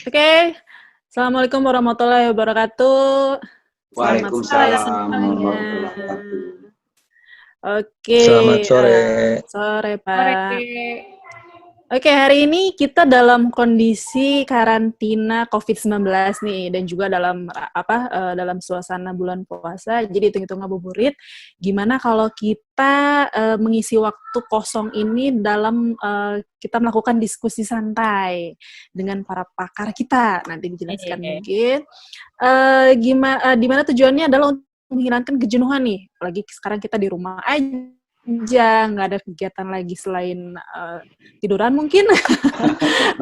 Oke, Assalamualaikum warahmatullahi wabarakatuh. Selamat sore Waalaikumsalam semuanya. warahmatullahi wabarakatuh. Oke, Selamat sore. sore Sore. Pak. Oke, hari ini kita dalam kondisi karantina COVID-19 nih, dan juga dalam dalam suasana bulan puasa, jadi hitung-hitung ngabuburit. Gimana kalau kita mengisi waktu kosong ini dalam kita melakukan diskusi santai dengan para pakar kita, nanti dijelaskan mungkin. Di mana tujuannya adalah untuk menghilangkan kejenuhan nih, apalagi sekarang kita di rumah aja, nggak ada kegiatan lagi selain tiduran mungkin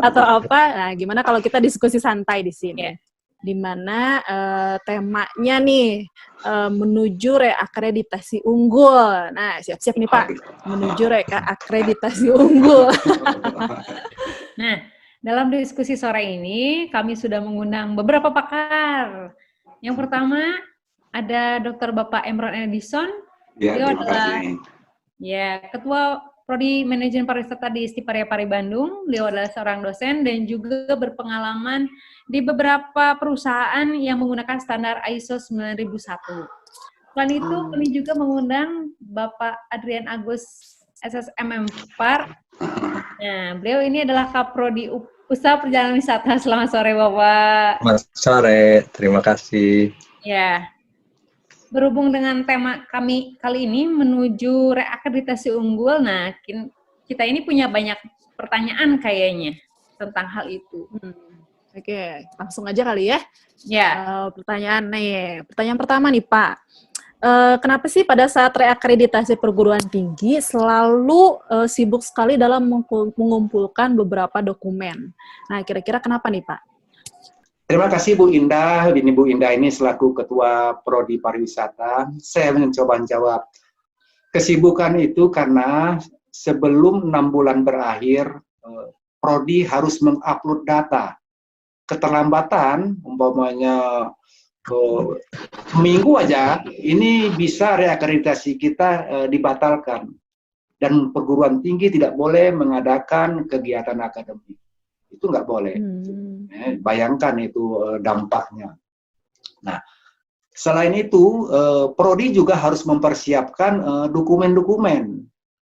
atau apa. Nah, gimana kalau kita diskusi santai di sini? Di mana temanya nih menuju reakreditasi unggul. Nah, siap-siap nih Pak, menuju reakreditasi unggul. Nah, dalam diskusi sore ini kami sudah mengundang beberapa pakar. Yang pertama ada Dr. Bapak Emron Edison. Ya, Beliau terima adalah kasih. Ketua Prodi Manajemen Pariwisata di Stiparia Pari Bandung. Beliau adalah seorang dosen dan juga berpengalaman di beberapa perusahaan yang menggunakan standar ISO 9001. Selain itu, kami juga mengundang Bapak Adrian Agus SSMM Par. Nah, beliau ini adalah Kaprodi Usaha Perjalanan Wisata. Selamat sore, Bapak. Selamat sore, terima kasih. Ya, berhubung dengan tema kami kali ini menuju reakreditasi unggul, nah kita ini punya banyak pertanyaan kayaknya tentang hal itu. Oke, langsung aja kali ya. Ya. Pertanyaan pertama nih Pak. Kenapa sih pada saat reakreditasi perguruan tinggi selalu sibuk sekali dalam mengumpulkan beberapa dokumen? Nah, kira-kira kenapa nih Pak? Terima kasih Bu Indah. Ini Bu Indah ini selaku Ketua Prodi Pariwisata. Saya mencoba jawab. Kesibukan itu karena sebelum 6 bulan berakhir, Prodi harus mengupload data. Keterlambatan, umpamanya minggu aja, ini bisa reakreditasi kita dibatalkan. Dan perguruan tinggi tidak boleh mengadakan kegiatan akademik. Itu nggak boleh. Bayangkan itu dampaknya. Nah, selain itu, Prodi juga harus mempersiapkan dokumen-dokumen.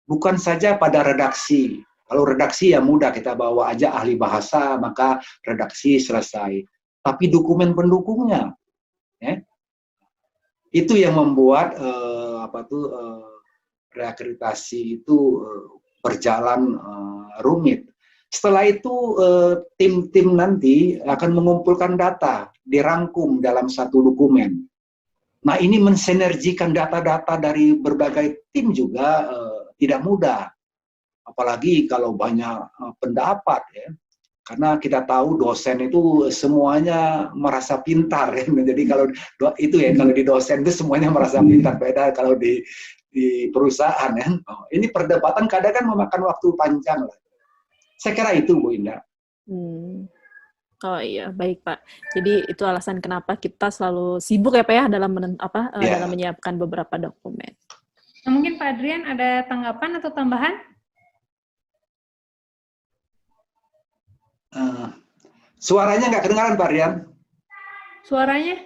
Bukan saja pada redaksi. Kalau redaksi ya mudah, kita bawa aja ahli bahasa, maka redaksi selesai. Tapi dokumen pendukungnya, itu yang membuat reakreditasi itu berjalan rumit. Setelah itu tim-tim nanti akan mengumpulkan data, dirangkum dalam satu dokumen. Nah, ini mensinergikan data-data dari berbagai tim juga tidak mudah. Apalagi kalau banyak pendapat ya. Karena kita tahu dosen itu semuanya merasa pintar ya. Jadi kalau kalau di dosen itu semuanya merasa pintar, beda kalau di perusahaan ya. Ini perdebatan kadang kan memakan waktu panjang lah. Saya kira itu, Bu Indah. Oh iya, baik Pak. Jadi itu alasan kenapa kita selalu sibuk ya Pak ya dalam dalam menyiapkan beberapa dokumen. Nah, mungkin Pak Adrian ada tanggapan atau tambahan? Suaranya nggak kedengaran, Pak Adrian. Suaranya?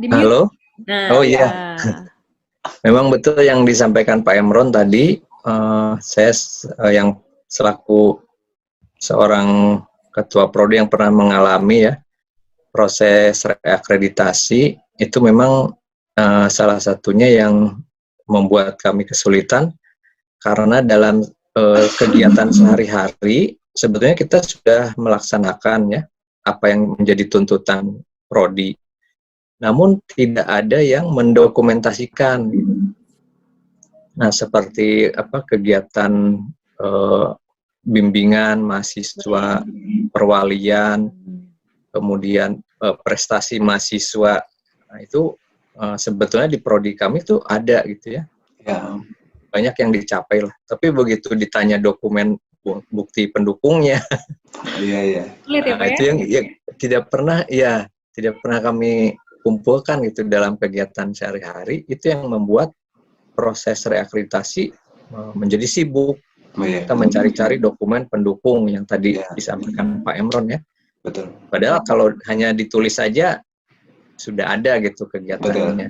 Di-mute. Halo? Nah, Oh iya. Memang betul yang disampaikan Pak Emron tadi. Saya yang selaku seorang ketua prodi yang pernah mengalami ya proses reakreditasi, itu memang salah satunya yang membuat kami kesulitan karena dalam kegiatan sehari-hari sebetulnya kita sudah melaksanakan ya apa yang menjadi tuntutan prodi, namun tidak ada yang mendokumentasikan. Nah, seperti kegiatan bimbingan mahasiswa, perwalian, kemudian prestasi mahasiswa. Nah, itu sebetulnya di prodi kami itu ada gitu ya. Banyak yang dicapai lah. Tapi begitu ditanya dokumen bukti pendukungnya, nah, itu yang tidak pernah kami kumpulkan gitu dalam kegiatan sehari-hari. Itu yang membuat proses reakreditasi menjadi sibuk. Kita mencari-cari dokumen pendukung yang tadi disampaikan Pak Emron ya. Betul. Padahal kalau hanya ditulis saja sudah ada gitu kegiatannya.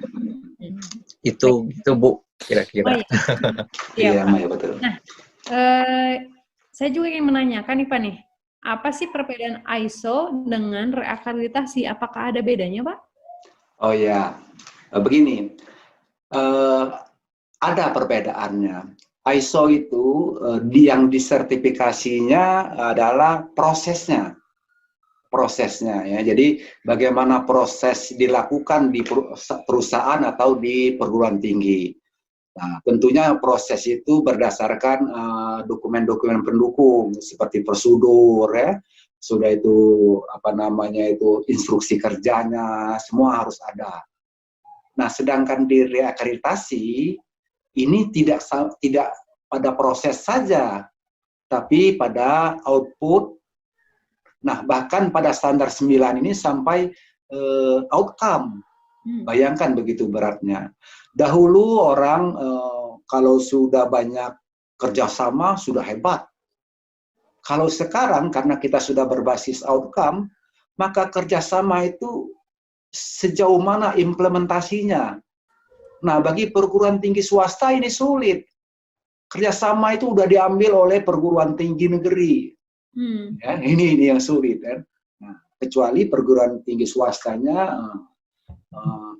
Itu Bu kira-kira. Iya, Pak. Maya, betul. Nah, saya juga ingin menanyakan nih Pak nih, apa sih perbedaan ISO dengan reakreditasi? Apakah ada bedanya Pak? Oh ya, begini, ada perbedaannya. ISO itu yang disertifikasinya adalah prosesnya ya. Jadi bagaimana proses dilakukan di perusahaan atau di perguruan tinggi. Nah, tentunya proses itu berdasarkan dokumen-dokumen pendukung seperti prosedur ya. Sudah itu apa namanya itu instruksi kerjanya, semua harus ada. Nah, sedangkan di reakreditasi ini tidak pada proses saja, tapi pada output. Nah, bahkan pada standar 9 ini sampai outcome. Bayangkan begitu beratnya. Dahulu orang kalau sudah banyak kerjasama sudah hebat. Kalau sekarang karena kita sudah berbasis outcome, maka kerjasama itu sejauh mana implementasinya. Nah, bagi perguruan tinggi swasta ini sulit. Kerjasama itu udah diambil oleh perguruan tinggi negeri. Ya, ini yang sulit kan. Nah, kecuali perguruan tinggi swastanya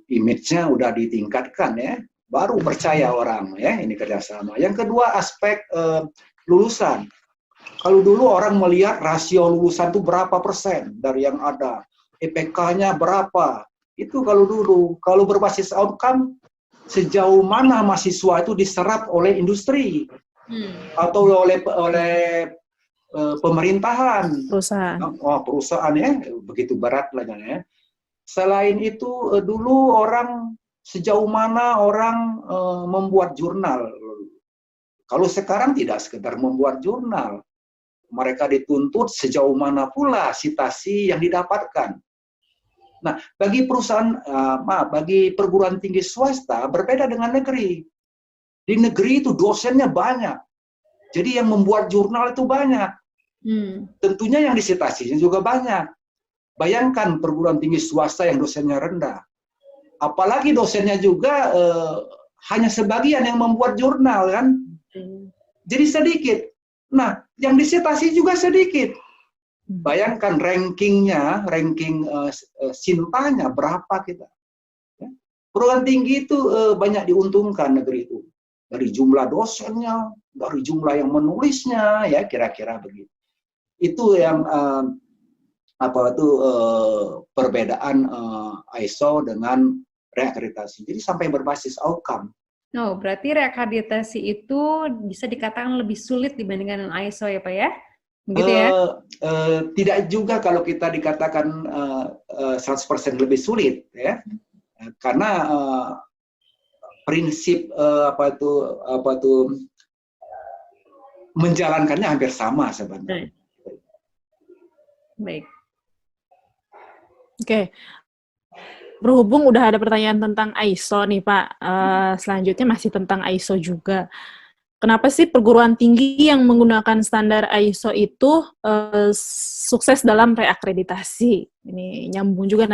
image-nya udah ditingkatkan ya, baru percaya orang ya ini kerjasama. Yang kedua aspek lulusan. Kalau dulu orang melihat rasio lulusan itu berapa persen dari yang ada, IPK-nya berapa. Itu kalau dulu. Kalau berbasis outcome, sejauh mana mahasiswa itu diserap oleh industri atau oleh pemerintahan, perusahaan ya, begitu berat lah ya. Selain itu dulu orang sejauh mana orang membuat jurnal. Kalau sekarang tidak sekedar membuat jurnal, mereka dituntut sejauh mana pula citasi yang didapatkan. Nah, bagi perusahaan, bagi perguruan tinggi swasta berbeda dengan negeri. Di negeri itu dosennya banyak, jadi yang membuat jurnal itu banyak. Tentunya yang disitasinya juga banyak. Bayangkan perguruan tinggi swasta yang dosennya rendah. Apalagi dosennya juga hanya sebagian yang membuat jurnal kan. Jadi sedikit. Nah, yang disitasi juga sedikit. Bayangkan ranking Sintanya berapa kita. Ya. Perguruan tinggi itu banyak diuntungkan negeri itu. Dari jumlah dosennya, dari jumlah yang menulisnya, ya kira-kira begitu. Itu yang perbedaan ISO dengan reakreditasi. Jadi sampai berbasis outcome. Oh, berarti reakreditasi itu bisa dikatakan lebih sulit dibandingkan dengan ISO ya Pak ya? Begitu ya? Tidak juga kalau kita dikatakan 100% lebih sulit ya. Karena prinsip menjalankannya hampir sama sebenarnya. Baik. Oke. Berhubung udah ada pertanyaan tentang ISO nih Pak, selanjutnya masih tentang ISO juga. Kenapa sih perguruan tinggi yang menggunakan standar ISO itu sukses dalam reakreditasi? Ini nyambung juga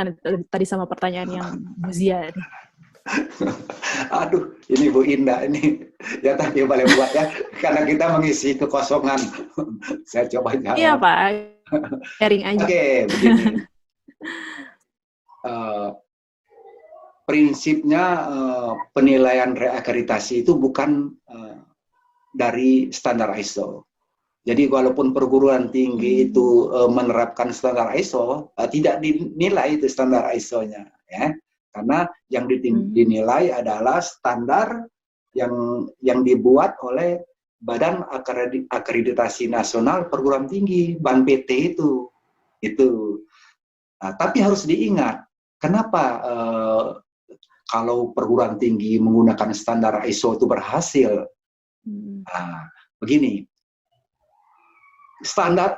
tadi sama pertanyaan yang Bu Zia. Aduh, ini Bu Indah ini ya tapi boleh buat ya, karena kita mengisi kekosongan. Saya coba jawab. Iya Pak, sharing aja. Oke, begini. Prinsipnya penilaian reakreditasi itu bukan dari standar ISO. Jadi walaupun perguruan tinggi itu menerapkan standar ISO, tidak dinilai itu standar ISO-nya, ya. Karena yang dinilai adalah standar yang dibuat oleh Badan Akreditasi Nasional Perguruan Tinggi, BANPT itu. Nah, tapi harus diingat, kenapa kalau perguruan tinggi menggunakan standar ISO itu berhasil? Nah, begini,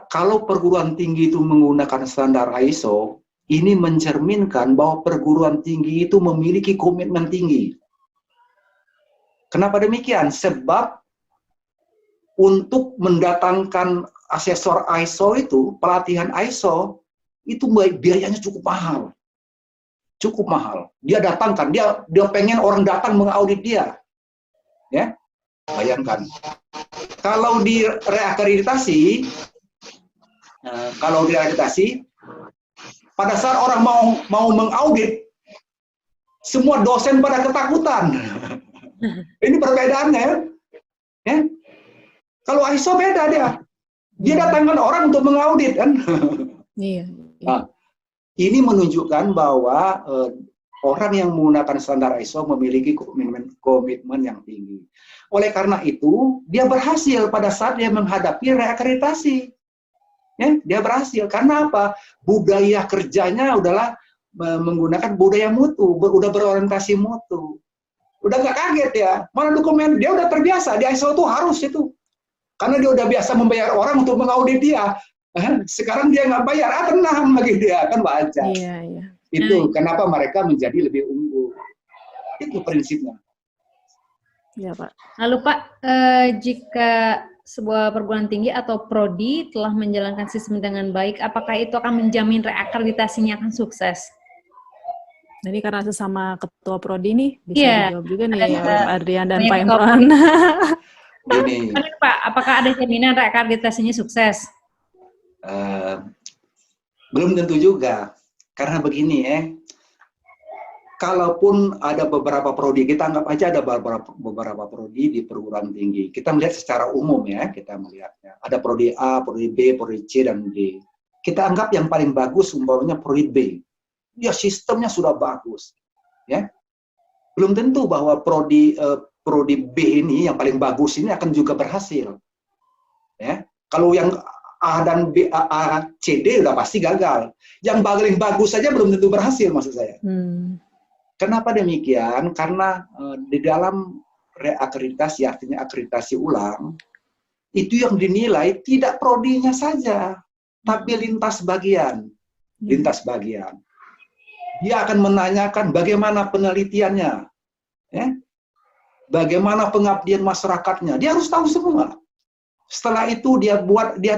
kalau perguruan tinggi itu menggunakan standar ISO, ini mencerminkan bahwa perguruan tinggi itu memiliki komitmen tinggi. Kenapa demikian? Sebab untuk mendatangkan asesor ISO itu, pelatihan ISO, itu biayanya cukup mahal. Cukup mahal. Dia datangkan, dia pengen orang datang mengaudit dia. Ya, bayangkan. Kalau di reakreditasi, pada saat orang mau mengaudit, semua dosen pada ketakutan. Ini perbedaannya, ya. Kalau ISO beda dia datangkan orang untuk mengaudit kan. Iya. Nah, ini menunjukkan bahwa orang yang menggunakan standar ISO memiliki komitmen yang tinggi. Oleh karena itu, dia berhasil pada saat dia menghadapi reakreditasi. Ya, dia berhasil. Karena apa? Budaya kerjanya adalah menggunakan budaya mutu, udah berorientasi mutu. Udah nggak kaget ya. Mana dokumen, dia udah terbiasa. Di ISO itu harus itu. Karena dia udah biasa membayar orang untuk mengaudit dia. Sekarang dia nggak bayar, tenang bagi dia, kan wajar. Iya. Itu kenapa mereka menjadi lebih unggul. Itu prinsipnya. Iya, Pak. Lalu Pak, jika sebuah perguruan tinggi atau prodi telah menjalankan sistem dengan baik, apakah itu akan menjamin reakreditasinya akan sukses? Jadi karena sesama ketua prodi nih, bisa dijawab juga nih Pak Adrian dan Pak Imran. Gini, Pak, apakah ada jaminan reakreditasinya sukses? Belum tentu juga. Karena begini ya, kalaupun ada beberapa prodi, kita anggap aja ada beberapa prodi di perguruan tinggi. Kita melihat secara umum ya, kita melihatnya. Ada prodi A, prodi B, prodi C, dan D. Kita anggap yang paling bagus umpamanya prodi B. Ya sistemnya sudah bagus. Ya, belum tentu bahwa prodi B ini yang paling bagus ini akan juga berhasil. Ya, kalau yang A dan B, A, C, D udah pasti gagal. Yang paling bagus saja belum tentu berhasil maksud saya. Kenapa demikian? Karena di dalam reakreditasi, artinya akreditasi ulang, itu yang dinilai tidak prodinya saja, tapi lintas bagian. Lintas bagian. Dia akan menanyakan bagaimana penelitiannya, ya? Bagaimana pengabdian masyarakatnya. Dia harus tahu semua. Setelah itu dia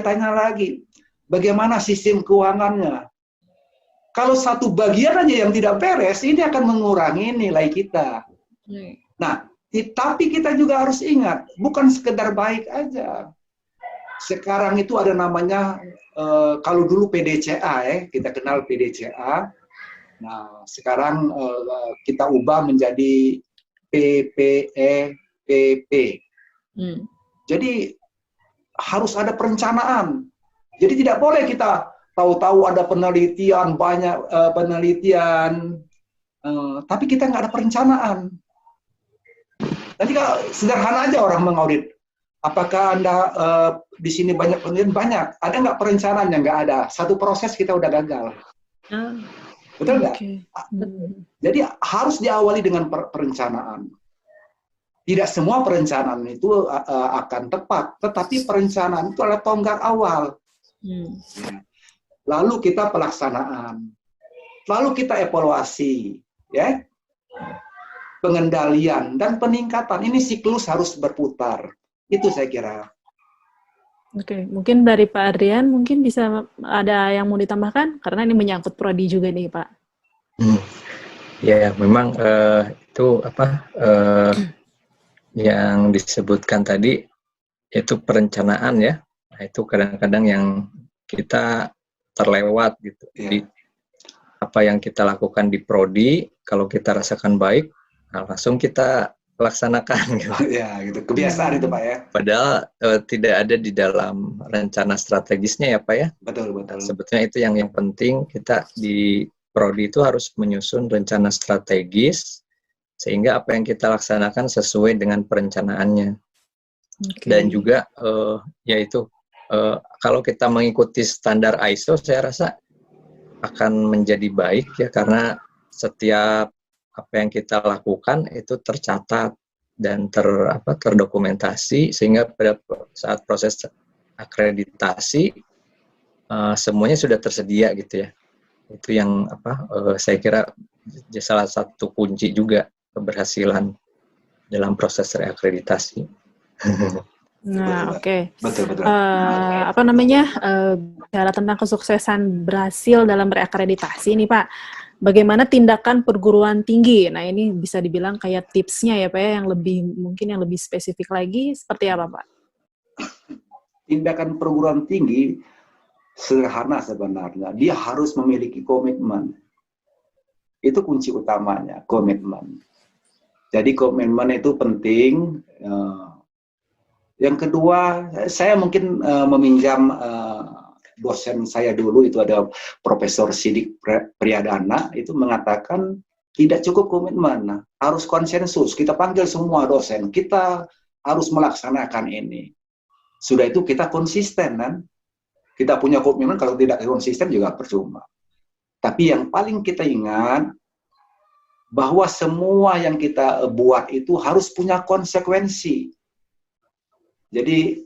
tanya lagi, bagaimana sistem keuangannya. Kalau satu bagian aja yang tidak beres, ini akan mengurangi nilai kita. Nah, tapi kita juga harus ingat, bukan sekedar baik aja. Sekarang itu ada namanya, kalau dulu PDCA ya, kita kenal PDCA. Nah, sekarang kita ubah menjadi PPEPP. Jadi harus ada perencanaan. Jadi tidak boleh kita tahu-tahu ada penelitian, banyak penelitian, tapi kita nggak ada perencanaan. Nanti kalau sederhana aja orang mengaudit. Apakah Anda di sini banyak penelitian? Banyak. Ada nggak perencanaannya? Nggak ada. Satu proses kita udah gagal. Betul nggak? Jadi harus diawali dengan perencanaan. Tidak semua perencanaan itu akan tepat, tetapi perencanaan itu adalah tonggak awal. Lalu kita pelaksanaan, lalu kita evaluasi, ya, pengendalian dan peningkatan. Ini siklus harus berputar. Itu saya kira. Oke, mungkin dari Pak Adrian mungkin bisa ada yang mau ditambahkan karena ini menyangkut prodi juga nih Pak. Ya, memang itu apa yang disebutkan tadi itu perencanaan ya. Nah, itu kadang-kadang yang kita terlewat gitu. Jadi apa yang kita lakukan di prodi kalau kita rasakan baik, nah langsung kita laksanakan gitu. Ya, gitu. Kebiasaan itu Pak ya. Padahal tidak ada di dalam rencana strategisnya ya Pak ya. Betul, betul. Sebetulnya itu yang penting, kita di prodi itu harus menyusun rencana strategis sehingga apa yang kita laksanakan sesuai dengan perencanaannya. Dan juga yaitu kalau kita mengikuti standar ISO saya rasa akan menjadi baik ya, karena setiap apa yang kita lakukan itu tercatat dan terdokumentasi sehingga pada saat proses akreditasi semuanya sudah tersedia gitu ya. Itu yang saya kira salah satu kunci juga keberhasilan dalam proses reakreditasi. Nah, oke. Betul. Apa namanya, bicara tentang kesuksesan berhasil dalam berakreditasi nih Pak, bagaimana tindakan perguruan tinggi? Nah, ini bisa dibilang kayak tipsnya ya Pak ya, mungkin yang lebih spesifik lagi, seperti apa Pak? Tindakan perguruan tinggi sederhana sebenarnya. Dia harus memiliki komitmen. Itu kunci utamanya, komitmen. Jadi komitmen itu penting. Yang kedua, saya mungkin meminjam dosen saya dulu, itu ada Profesor Sidik Priyadana, itu mengatakan tidak cukup komitmen, harus konsensus. Kita panggil semua dosen, kita harus melaksanakan ini. Sudah itu kita konsisten kan? Kita punya komitmen, kalau tidak konsisten juga percuma. Tapi yang paling kita ingat, bahwa semua yang kita buat itu harus punya konsekuensi. Jadi,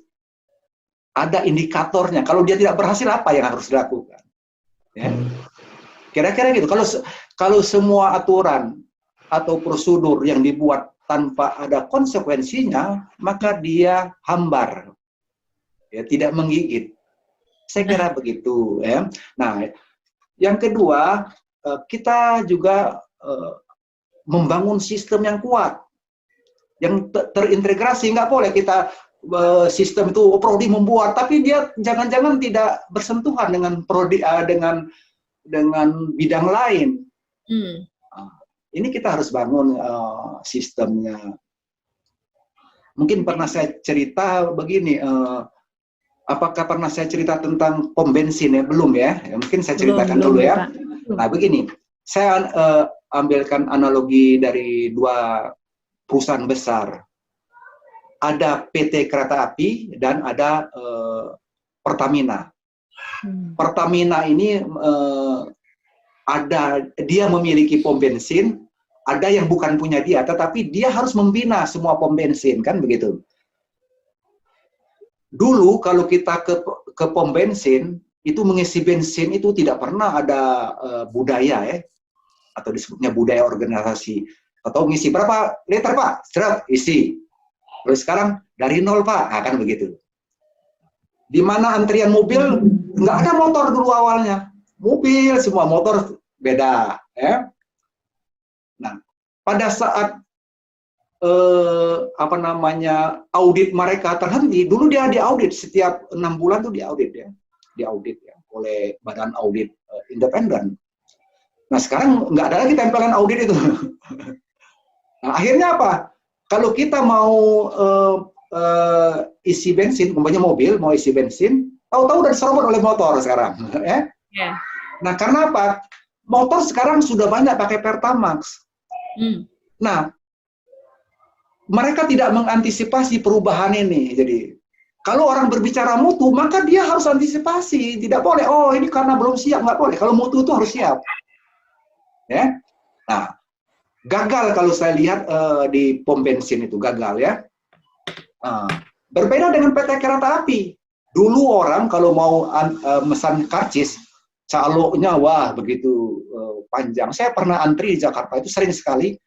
ada indikatornya. Kalau dia tidak berhasil, apa yang harus dilakukan? Ya. Kira-kira gitu. Kalau semua aturan atau prosedur yang dibuat tanpa ada konsekuensinya, maka dia hambar. Ya, tidak menggigit. Saya kira begitu. Ya. Nah, yang kedua, kita juga membangun sistem yang kuat, yang terintegrasi. Nggak boleh kita sistem itu prodi membuat, tapi dia jangan-jangan tidak bersentuhan dengan prodi dengan bidang lain. Ini kita harus bangun sistemnya. Mungkin pernah saya cerita begini. Apakah pernah saya cerita tentang pom bensin ya? Belum ya? Mungkin saya ceritakan dulu ya. Nah begini, saya ambilkan analogi dari dua perusahaan besar. Ada PT Kereta Api dan ada Pertamina. Pertamina ini dia memiliki pom bensin, ada yang bukan punya dia, tetapi dia harus membina semua pom bensin, kan begitu. Dulu kalau kita ke pom bensin, itu mengisi bensin itu tidak pernah ada budaya ya, atau disebutnya budaya organisasi. Atau ngisi berapa liter Pak? Seret, isi. Terus sekarang dari nol Pak, kan begitu. Di mana antrian mobil, nggak ada motor dulu awalnya. Mobil, semua motor beda. Ya. Nah, pada saat audit mereka terhenti, dulu dia diaudit setiap 6 bulan tuh diaudit ya, oleh badan audit independen. Nah sekarang nggak ada lagi tempelan audit itu. Nah, akhirnya apa? Kalau kita mau isi bensin, umpamanya mobil mau isi bensin, tahu-tahu udah diserobot oleh motor sekarang, ya. Yeah. Nah karena apa? Motor sekarang sudah banyak pakai Pertamax. Nah mereka tidak mengantisipasi perubahan ini. Jadi, kalau orang berbicara mutu, maka dia harus antisipasi. Tidak boleh, oh ini karena belum siap, nggak boleh. Kalau mutu itu harus siap. Ya. Nah, gagal kalau saya lihat di pom bensin itu, gagal ya. Berbeda dengan PT Kereta Api. Dulu orang kalau mau mesan karcis, caloknya wah begitu panjang. Saya pernah antri di Jakarta, itu sering sekali.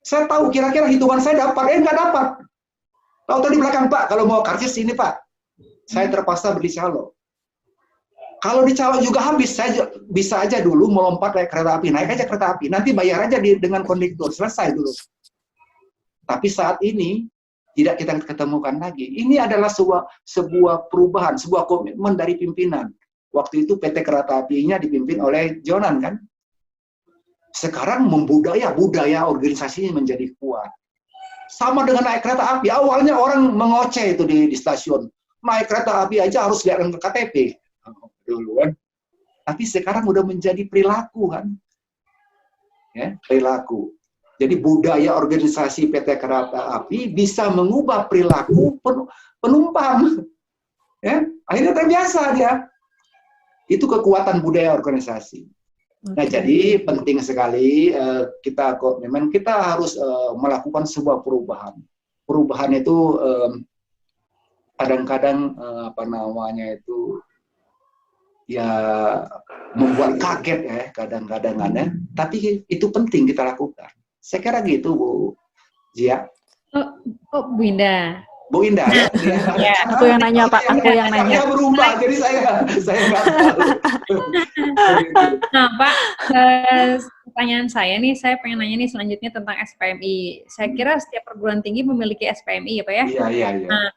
Saya tahu kira-kira hitungan saya dapat, nggak dapat. Tahu di belakang Pak, kalau mau karcis ini Pak, saya terpaksa beli calo. Kalau di calo juga habis, saya bisa aja dulu melompat kayak kereta api, naik aja kereta api, nanti bayar aja dengan kondektur, selesai dulu. Tapi saat ini tidak kita ketemukan lagi. Ini adalah sebuah perubahan, sebuah komitmen dari pimpinan. Waktu itu PT Kereta Apinya dipimpin oleh Jonan kan. Sekarang budaya organisasinya menjadi kuat. Sama dengan naik kereta api, awalnya orang mengoceh itu di stasiun. Naik kereta api aja harus lihat ke KTP. Dulu kan. Tapi sekarang udah menjadi perilaku kan. Ya, perilaku. Jadi budaya organisasi PT Kereta Api bisa mengubah perilaku penumpang. Ya, akhirnya terbiasa dia. Itu kekuatan budaya organisasi. Nah, jadi penting sekali kita harus melakukan sebuah perubahan. Perubahan itu kadang-kadang ya membuat kaget ya kadang-kadang ya. Tapi itu penting kita lakukan. Saya kira gitu Bu Zia. Bu Indah. Bu Indah ya. Ya. Aku yang nanya, Pak. Aku yang nanya. Saya berubah, jadi saya nggak tahu. Nah, Pak, pertanyaan saya nih, saya pengen nanya nih selanjutnya tentang SPMI. Saya kira setiap perguruan tinggi memiliki SPMI ya, Pak ya? Iya. Nah,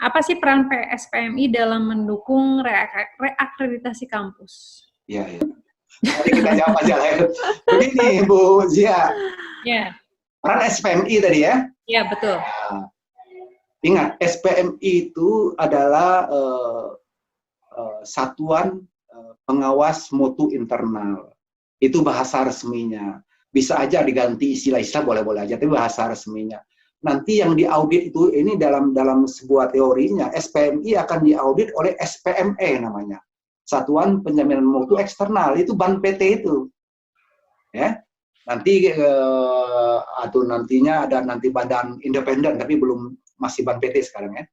apa sih peran SPMI dalam mendukung reakreditasi kampus? Iya. Mari kita jawab aja lah ya. Begini, Bu Zia. Ya. Peran SPMI tadi ya? Ya, betul. Nah, ingat, SPMI itu adalah satuan pengawas mutu internal. Itu bahasa resminya. Bisa aja diganti istilah-istilah, boleh-boleh aja, tapi bahasa resminya. Nanti yang diaudit itu, ini dalam sebuah teorinya, SPMI akan diaudit oleh SPME namanya. Satuan Penjaminan Mutu Eksternal, itu BAN PT itu. Ya. Nanti atau nantinya ada nanti badan independen, tapi masih BAN PT sekarang ya.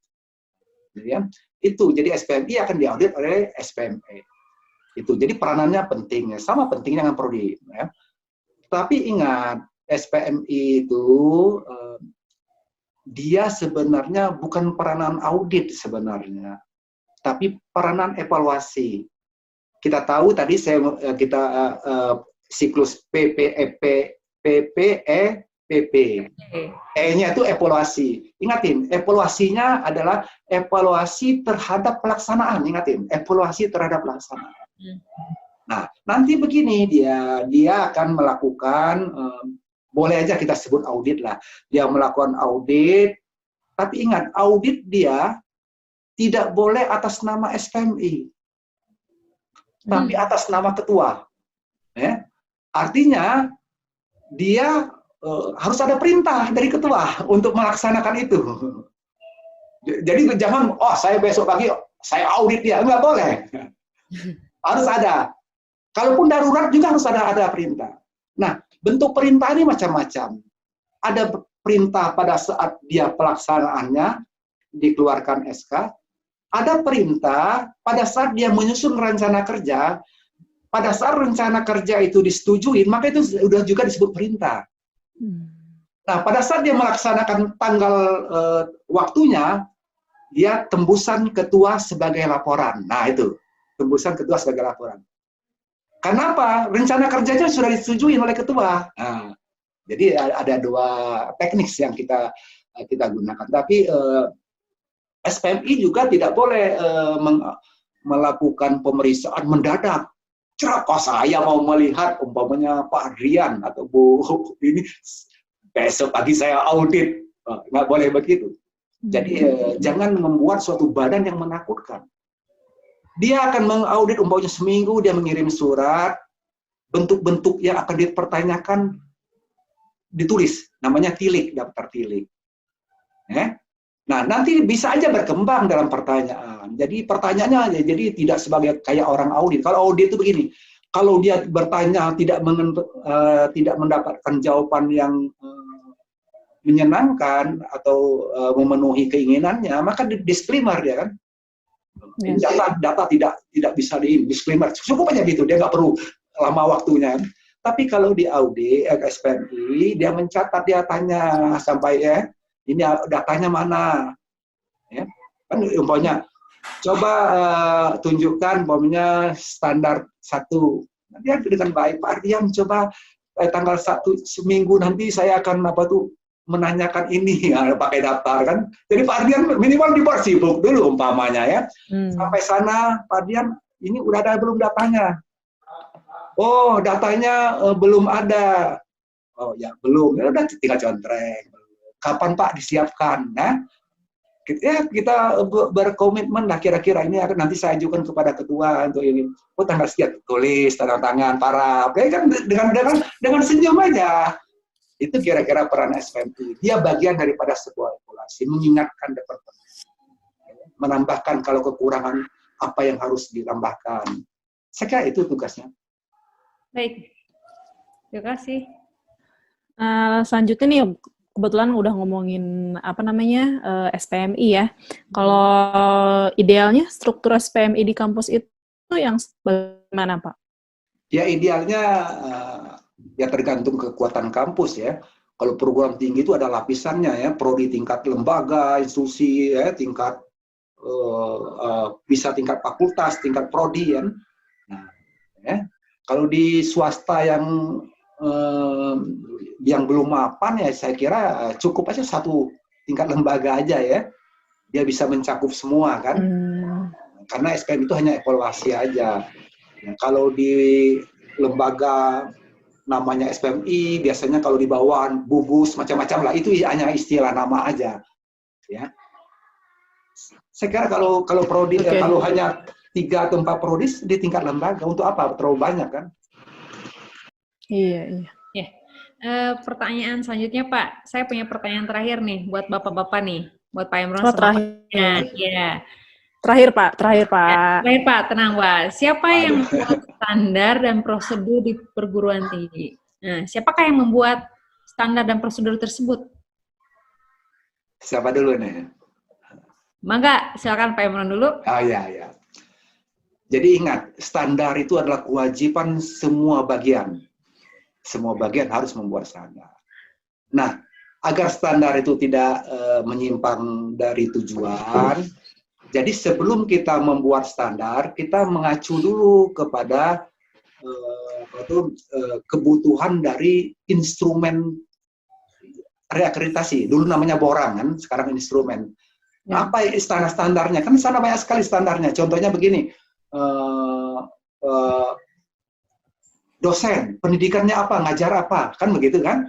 Jadi, ya, itu jadi SPMI akan diaudit oleh SPME. Itu jadi peranannya penting ya, sama pentingnya dengan prodi ya. Tapi ingat, SPMI itu dia sebenarnya bukan peranan audit sebenarnya, tapi peranan evaluasi. Kita tahu tadi siklus PPEP, PPE, PP. E-nya itu evaluasi. Ingatin, evaluasinya adalah evaluasi terhadap pelaksanaan. Ingatin, evaluasi terhadap pelaksanaan. Nah, nanti begini dia akan melakukan, boleh aja kita sebut audit lah. Dia melakukan audit, tapi ingat, audit dia tidak boleh atas nama SPMI, tapi atas nama ketua. Ya. Artinya, dia harus ada perintah dari ketua untuk melaksanakan itu. Jadi jangan, saya besok pagi, saya audit dia. Nggak boleh. Harus ada. Kalaupun darurat juga harus ada perintah. Nah, bentuk perintah ini macam-macam. Ada perintah pada saat dia pelaksanaannya, dikeluarkan SK. Ada perintah pada saat dia menyusun rencana kerja. Pada saat rencana kerja itu disetujui, maka itu sudah juga disebut perintah. Nah, pada saat dia melaksanakan tanggal waktunya, dia tembusan ketua sebagai laporan. Nah, itu. Tembusan ketua sebagai laporan. Kenapa? Rencana kerjanya sudah disetujui oleh ketua. Nah, jadi ada dua teknik yang kita gunakan. Tapi SPMI juga tidak boleh melakukan pemeriksaan mendadak. Kok saya mau melihat umpamanya Pak Adrian atau Bu ini besok pagi saya audit. Nggak boleh begitu. Jadi jangan membuat suatu badan yang menakutkan. Dia akan mengaudit umpamanya seminggu, dia mengirim surat, bentuk-bentuk yang akan dipertanyakan ditulis, namanya tilik, daftar tilik. Nah, nanti bisa aja berkembang dalam pertanyaan. Jadi pertanyaannya jadi tidak sebagai kayak orang audit. Kalau audit itu begini, kalau dia bertanya tidak mendapatkan jawaban yang menyenangkan atau memenuhi keinginannya, maka disclaimer dia kan. Data tidak bisa disclaimer. Cukup aja gitu, dia nggak perlu lama waktunya. Tapi kalau di audit SPMI, dia mencatat, dia tanya sampai ini datanya mana, ya kan umpamanya coba tunjukkan umpamanya standar 1. Dia dengan baik, Pak Ardian coba tanggal 1 seminggu nanti saya akan menanyakan ini, pakai daftar kan. Jadi Pak Ardian minimal dibuat sibuk dulu umpamanya ya. Sampai sana Pak Ardian, ini udah ada belum datanya? Oh, datanya belum ada. Oh ya belum, ya udah tinggal contreng. Kapan Pak disiapkan? Nah, kita berkomitmen lah kira-kira ini akan nanti saya ajukan kepada ketua untuk ini. Oh tanggal sekian, tulis tanda tangan para, kan dengan senyum aja. Itu kira-kira peran SPMI. Dia bagian daripada sebuah evaluasi, mengingatkan departemen, menambahkan kalau kekurangan apa yang harus ditambahkan. Saya kira itu tugasnya. Baik, terima kasih. Selanjutnya nih, kebetulan udah ngomongin SPMI ya. Kalau idealnya struktur SPMI di kampus itu yang bagaimana, Pak? Ya idealnya ya tergantung kekuatan kampus ya. Kalau perguruan tinggi itu ada lapisannya ya, prodi tingkat lembaga, institusi, ya, tingkat bisa tingkat fakultas, tingkat prodi kan. Nah, ya. Kalau di swasta yang belum mapan ya, saya kira cukup aja satu tingkat lembaga aja ya, dia bisa mencakup semua kan. Karena SPM itu hanya evaluasi aja. Nah, kalau di lembaga namanya SPMI, biasanya kalau di bawah gugus macam-macam lah, itu hanya istilah nama aja ya. Saya kira kalau prodi kalau hanya 3 atau 4 prodi di tingkat lembaga, untuk apa terlalu banyak kan? Iya. Pertanyaan selanjutnya Pak, saya punya pertanyaan terakhir nih buat bapak-bapak nih, buat Pak Imron. Terakhir. Ya. Terakhir Pak. Terakhir Pak, tenang Pak. Siapa yang membuat standar dan prosedur di perguruan tinggi? Nah, siapakah yang membuat standar dan prosedur tersebut? Siapa dulu nih? Mangga, silakan Pak Imron dulu. Ya. Jadi ingat, standar itu adalah kewajiban semua bagian. Semua bagian harus membuat standar. Nah, agar standar itu tidak menyimpang dari tujuan, jadi sebelum kita membuat standar, kita mengacu dulu kepada kebutuhan dari instrumen reakreditasi. Dulu namanya borang kan, sekarang instrumen. Nah, apa standar-standarnya? Kan sana banyak sekali standarnya. Contohnya begini, dosen, pendidikannya apa, ngajar apa, kan begitu kan?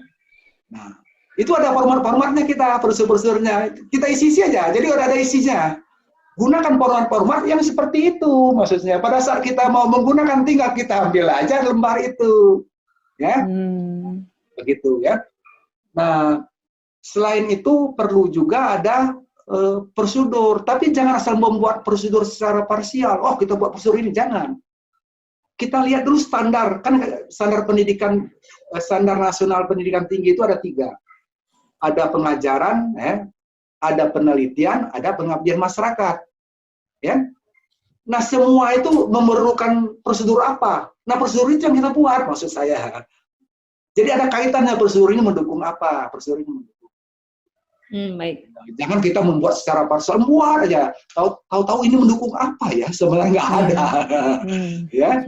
Nah, itu ada format-formatnya kita, prosedur-prosedurnya. Kita isi aja, jadi udah ada isinya. Gunakan format-format yang seperti itu, maksudnya. Pada saat kita mau menggunakan, tinggal kita ambil aja lembar itu. Ya, begitu ya. Nah, selain itu perlu juga ada prosedur, tapi jangan asal membuat prosedur secara parsial. Oh, kita buat prosedur ini, jangan. Kita lihat dulu standar, kan standar pendidikan, standar nasional pendidikan tinggi itu ada 3. Ada pengajaran, ada penelitian, ada pengabdian masyarakat. Ya. Nah, semua itu memerlukan prosedur apa? Nah, prosedur itu yang kita buat, maksud saya. Jadi ada kaitannya, prosedur ini mendukung apa? Prosedur ini mendukung. Baik. Jangan kita membuat secara parsial, buat aja. Tahu-tahu ini mendukung apa ya? Sebenarnya nggak ada. Ya.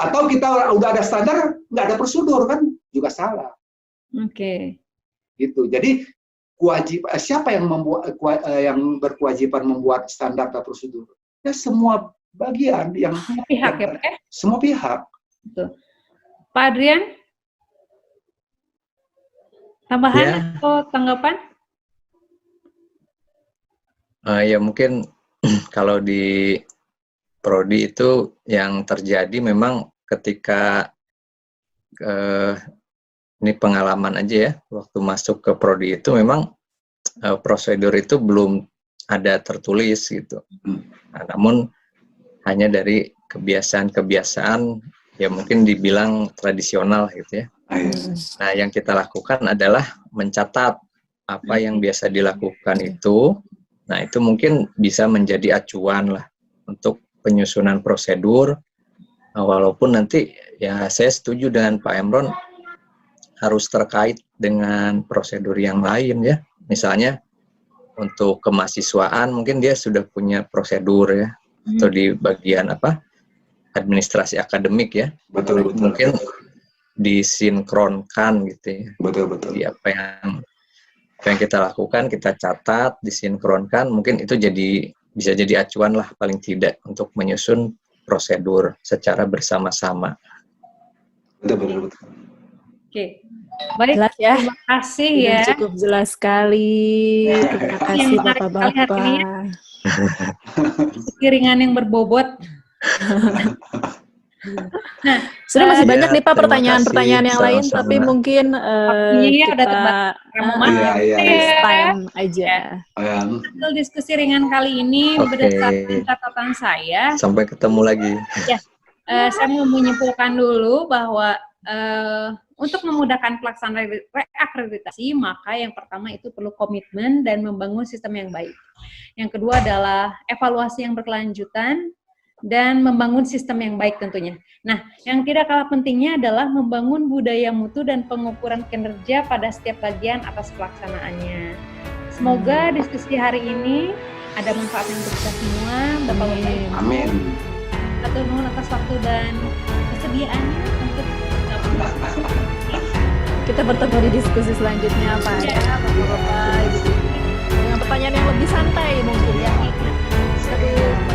Atau kita udah ada standar, nggak ada prosedur, kan juga salah. Gitu. Jadi siapa yang berkewajiban membuat standar dan prosedur? Ya semua bagian yang semua pihak ya Pak ya? Semua pihak. Betul. Pak Adrian, tambahan atau tanggapan? Ya mungkin kalau di prodi itu yang terjadi memang ketika ini pengalaman aja ya, waktu masuk ke prodi itu memang prosedur itu belum ada tertulis gitu. Nah, namun hanya dari kebiasaan-kebiasaan ya mungkin dibilang tradisional gitu ya. Nah, yang kita lakukan adalah mencatat apa yang biasa dilakukan itu. Nah, itu mungkin bisa menjadi acuan lah untuk penyusunan prosedur. Walaupun nanti ya saya setuju dengan Pak Imron harus terkait dengan prosedur yang lain ya. Misalnya untuk kemahasiswaan mungkin dia sudah punya prosedur ya, atau di bagian administrasi akademik ya. Betul. Mungkin disinkronkan gitu ya. Betul. Jadi apa yang kita lakukan kita catat, disinkronkan, mungkin itu bisa jadi acuan lah paling tidak untuk menyusun prosedur secara bersama-sama. Betul. Oke. Baik, jelas ya. Terima kasih ya. Cukup jelas sekali. Terima kasih Bapak-bapak. Keiringan yang berbobot. Nah, sudah masih banyak nih Pak terima pertanyaan-pertanyaan yang lain, sama-sama. tapi mungkin udah next time aja. Hasil diskusi ringan kali ini berdasarkan catatan saya. Sampai ketemu lagi. Ya, saya mau menyimpulkan dulu bahwa untuk memudahkan pelaksanaan reakreditasi, maka yang pertama itu perlu komitmen dan membangun sistem yang baik. Yang kedua adalah evaluasi yang berkelanjutan. dan membangun sistem yang baik tentunya. Nah, yang tidak kalah pentingnya adalah membangun budaya mutu dan pengukuran kinerja pada setiap bagian atas pelaksanaannya. Semoga diskusi hari ini ada manfaatnya untuk kita semua. Bapak-Bapak. Amin. Atur nuhun atas waktu dan kesediaannya untuk Kita bertemu di diskusi selanjutnya, Pak. Ya, Bapak-Bapak. Dengan pertanyaan yang lebih santai mungkin ya. Seperti